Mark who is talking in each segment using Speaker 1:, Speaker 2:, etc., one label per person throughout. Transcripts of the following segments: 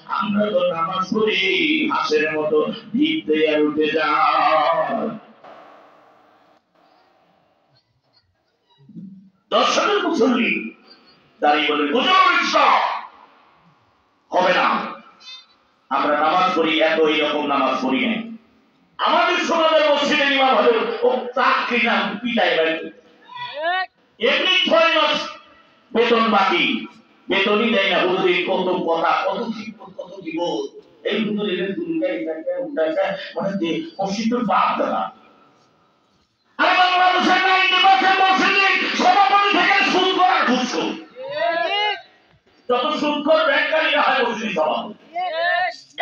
Speaker 1: আমরা তো নামাজ পড়ি হাঁসের মতো ভিড়তে আর উঠে যায়। দর্শকের মুসল্লি দাঁড়িয়ে বলে হুজুর ইসলাম হবে না, আমরা নামাজ পড়ি এত এইরকম নামাজ পড়ি নাই। আমাদের সমাজের মসজিদের ইমাম হলো ও চাকরি না পিটাই বাড়ি এমনি 6 মাস বেতন বাকি, বেতনই দেয় না। হুজুরের কত কথা, কত শিক্ষক, কত জীবন। এই হুজুরের দুর্গায় উল্টাটা মানে যে মসজিদের বাপ দাদা। আর বাংলাদেশের 90% মসজিদে সভাপতি থেকে সুদ করার ঘুষো, যত সুদ কর ব্যাংকারীরা হয় মসজিদ সভাপতি।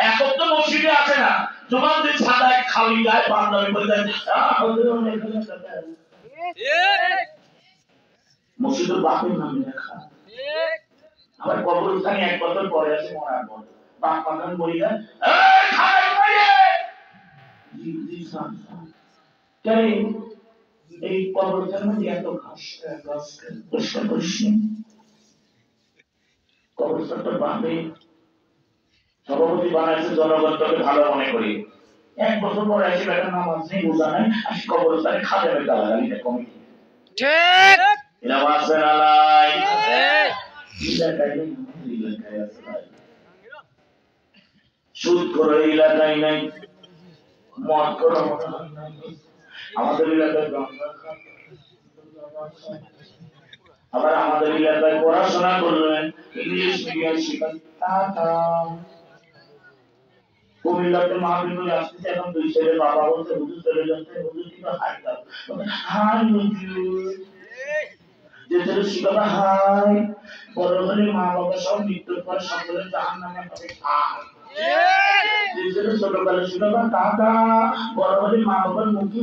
Speaker 1: এখন তো মসজিদে আছে না, জমান যে ছাদায় খালি গায়ে পাঞ্জাবি পরে যায় মসজিদের বাপের নামে লেখা। আবার কবরস্থানে 1 বছর পরে আসে মরার পর বাপ পাঠান বলি না এই কবরস্থানের মধ্যে এত ঘাস পরিষ্কার করিস নি। কবরস্থানটা বাপে সভাপতি বানাইছে, জনগণ তোকে ভালো মনে করি। 1 বছর পরে আসে বেটা নামাজ নেই বোঝা নাই, আসি কবরস্থানে খাতে বেটা লাগালি কমিটি ঠিক আছে না নাই সুদ করে এলাকায় নাই, মদ করে আমাদের এলাকায়, আবার আমাদের এলাকায় পড়াশোনা করলেন ইংলিশ মিডিয়াম শিখান কুমিল্লাতে মাহফিল আসতেছে। এখন 2 ছেলে বাবা বলতে হুজুর চলে যাচ্ছে, হুজুর কিন্তু হাই দাও হাই হুজুর যে ছেলে শিখাবে হাই, বড় হলে মা বাবা সব মৃত্যুর পর সকলে জাহান্নামে হবে হাই। যে ছেলে ছোটবেলা শিখাবে টাটা, বড় হলে মা বাবার মুখে